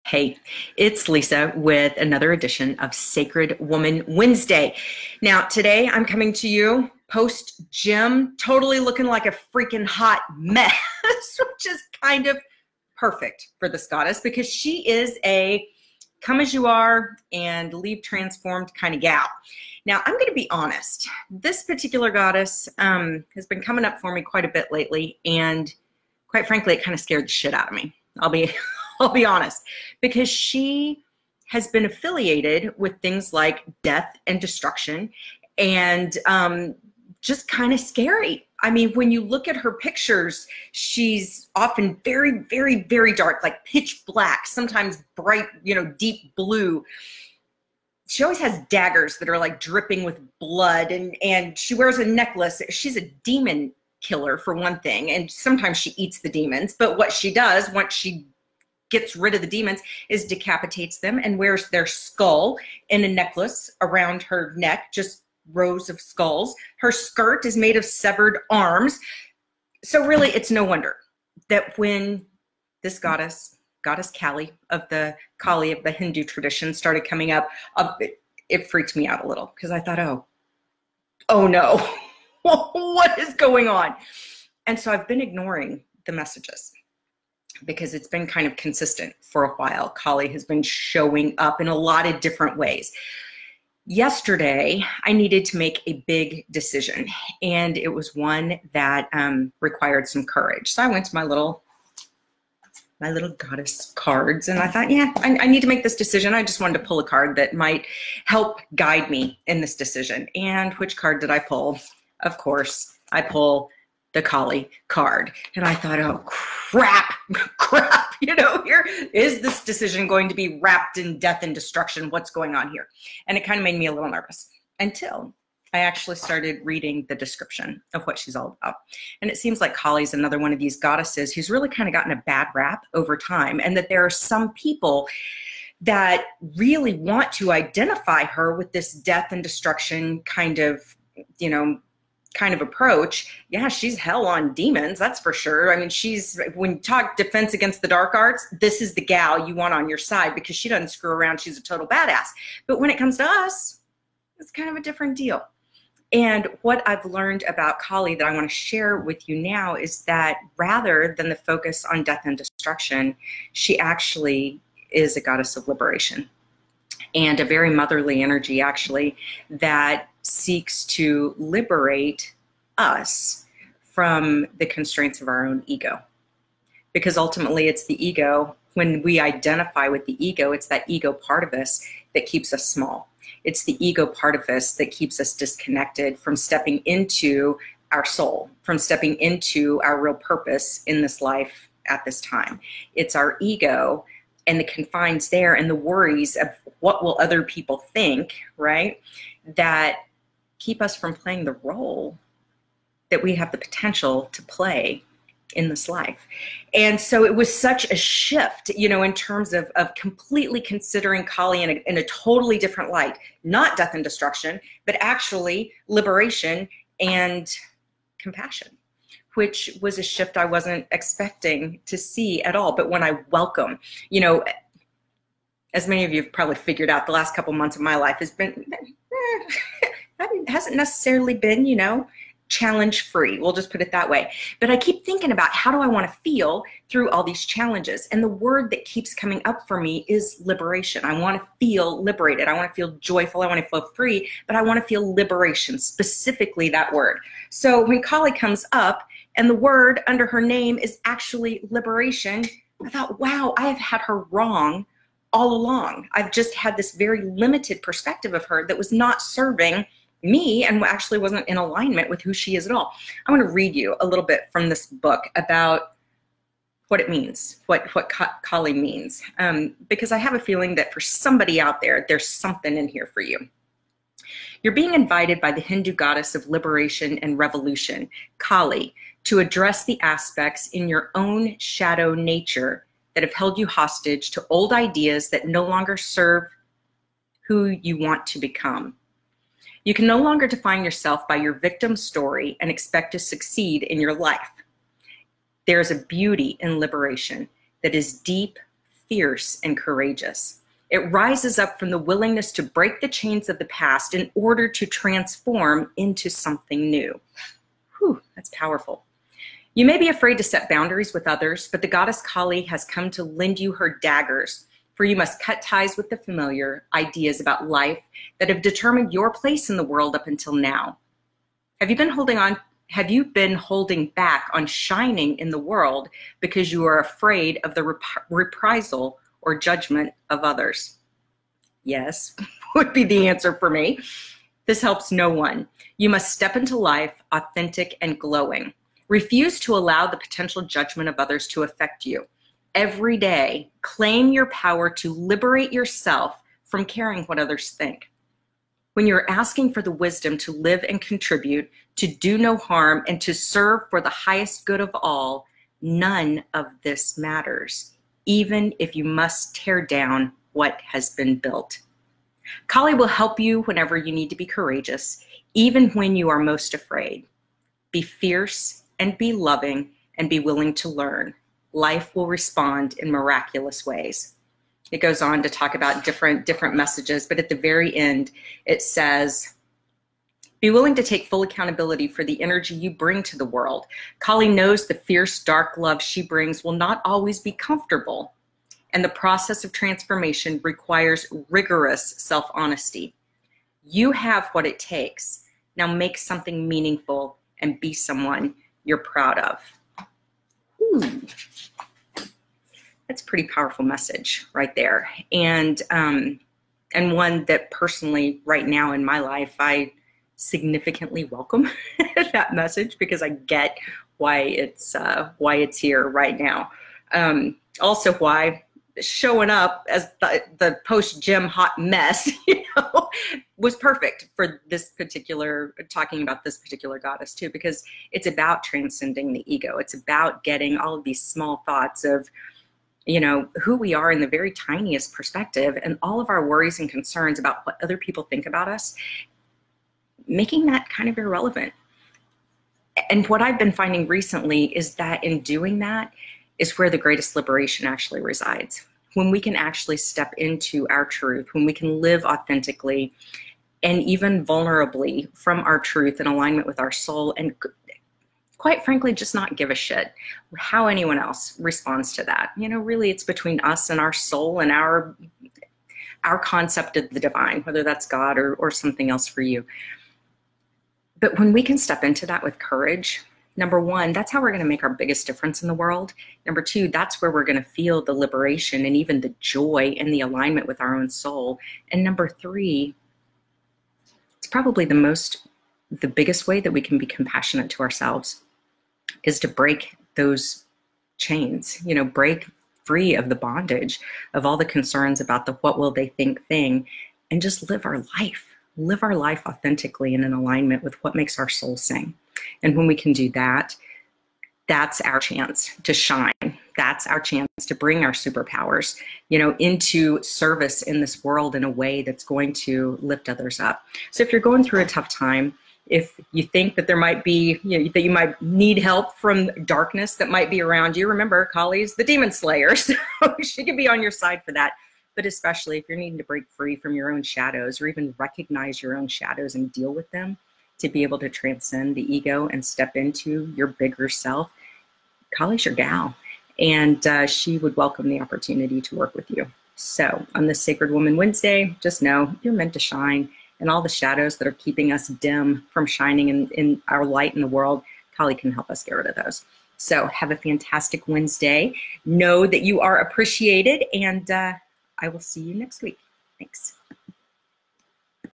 Hey, it's Lisa with another edition of Sacred Woman Wednesday. Now, today I'm coming to you post-gym, totally looking like a freaking hot mess, which is kind of perfect for this goddess because she is a come as you are and leave transformed kind of gal. Now, I'm going to be honest. This particular goddess has been coming up for me quite a bit lately, and quite frankly, it kind of scared the shit out of me. I'll be honest, because she has been affiliated with things like death and destruction and just kind of scary. I mean, when you look at her pictures, she's often very, very, very dark, like pitch black, sometimes bright, deep blue. She always has daggers that are like dripping with blood, and she wears a necklace. She's a demon killer for one thing, and sometimes she eats the demons, but what she does once she gets rid of the demons is decapitates them and wears their skull in a necklace around her neck, just rows of skulls. Her skirt is made of severed arms. So really, it's no wonder that when this goddess Kali of the Hindu tradition started coming up, it freaked me out a little because I thought, oh no, what is going on? And so I've been ignoring the messages, because it's been kind of consistent for a while. Kali has been showing up in a lot of different ways. Yesterday, I needed to make a big decision, and it was one that required some courage. So I went to my little goddess cards, and I thought, yeah, I need to make this decision. I just wanted to pull a card that might help guide me in this decision. And which card did I pull? Of course, I pull the Kali card. And I thought, oh, crap, here is this decision going to be wrapped in death and destruction? What's going on here? And it kind of made me a little nervous until I actually started reading the description of what she's all about. And it seems like Kali's another one of these goddesses who's really kind of gotten a bad rap over time, and that there are some people that really want to identify her with this death and destruction kind of approach. Yeah, she's hell on demons, that's for sure. I mean, when you talk defense against the dark arts, this is the gal you want on your side because she doesn't screw around. She's a total badass. But when it comes to us, it's kind of a different deal. And what I've learned about Kali that I want to share with you now is that rather than the focus on death and destruction, she actually is a goddess of liberation and a very motherly energy, actually, that seeks to liberate us from the constraints of our own ego. Because ultimately it's the ego. When we identify with the ego, it's that ego part of us that keeps us small. It's the ego part of us that keeps us disconnected from stepping into our soul, from stepping into our real purpose in this life at this time. It's our ego and the confines there and the worries of what will other people think, right, that keep us from playing the role that we have the potential to play in this life. And so it was such a shift, in terms of completely considering Kali in a totally different light, not death and destruction, but actually liberation and compassion, which was a shift I wasn't expecting to see at all. But when I welcome, as many of you have probably figured out, the last couple months of my life has been, hasn't necessarily been, challenge-free. We'll just put it that way. But I keep thinking about how do I want to feel through all these challenges? And the word that keeps coming up for me is liberation. I want to feel liberated. I want to feel joyful. I want to feel free, but I want to feel liberation, specifically that word. So when Kali comes up and the word under her name is actually liberation, I thought, wow, I have had her wrong all along. I've just had this very limited perspective of her that was not serving me and actually wasn't in alignment with who she is at all. I want to read you a little bit from this book about what it means, what Kali means, because I have a feeling that for somebody out there, there's something in here for you. You're being invited by the Hindu goddess of liberation and revolution, Kali, to address the aspects in your own shadow nature that have held you hostage to old ideas that no longer serve who you want to become. You can no longer define yourself by your victim story and expect to succeed in your life. There is a beauty in liberation that is deep, fierce and courageous. It rises up from the willingness to break the chains of the past in order to transform into something new. Whew, that's powerful. You may be afraid to set boundaries with others, but the goddess Kali has come to lend you her daggers, for you must cut ties with the familiar ideas about life that have determined your place in the world up until now. Have you been holding back on shining in the world because you are afraid of the reprisal or judgment of others? Yes, would be the answer for me. This helps no one. You must step into life authentic and glowing. Refuse to allow the potential judgment of others to affect you. Every day, claim your power to liberate yourself from caring what others think. When you're asking for the wisdom to live and contribute, to do no harm, and to serve for the highest good of all, none of this matters, even if you must tear down what has been built. Kali will help you whenever you need to be courageous, even when you are most afraid. Be fierce and be loving and be willing to learn. Life will respond in miraculous ways. It goes on to talk about different messages, but at the very end, it says, be willing to take full accountability for the energy you bring to the world. Kali knows the fierce, dark love she brings will not always be comfortable, and the process of transformation requires rigorous self-honesty. You have what it takes. Now make something meaningful and be someone you're proud of. Ooh. That's a pretty powerful message right there. And one that personally right now in my life, I significantly welcome that message because I get why it's here right now. Also why showing up as the post-gym hot mess, was perfect for this particular, talking about this particular goddess too, because it's about transcending the ego. It's about getting all of these small thoughts of, who we are in the very tiniest perspective and all of our worries and concerns about what other people think about us, making that kind of irrelevant. And what I've been finding recently is that in doing that is where the greatest liberation actually resides. When we can actually step into our truth, when we can live authentically and even vulnerably from our truth in alignment with our soul, and quite frankly, just not give a shit how anyone else responds to that. Really it's between us and our soul and our concept of the divine, whether that's God or something else for you. But when we can step into that with courage, number one, that's how we're going to make our biggest difference in the world. Number two, that's where we're going to feel the liberation and even the joy and the alignment with our own soul. And number three, it's probably the biggest way that we can be compassionate to ourselves is to break those chains, break free of the bondage of all the concerns about the what will they think thing, and just live our life authentically and in alignment with what makes our soul sing. And when we can do that, that's our chance to shine. That's our chance to bring our superpowers, into service in this world in a way that's going to lift others up. So if you're going through a tough time, if you think that there might be, that you might need help from darkness that might be around you, remember, Kali's the demon slayer, so she can be on your side for that. But especially if you're needing to break free from your own shadows or even recognize your own shadows and deal with them, to be able to transcend the ego and step into your bigger self, Kali's your gal. And she would welcome the opportunity to work with you. So on this Sacred Woman Wednesday, just know you're meant to shine, and all the shadows that are keeping us dim from shining in our light in the world, Kali can help us get rid of those. So have a fantastic Wednesday. Know that you are appreciated, and I will see you next week. Thanks.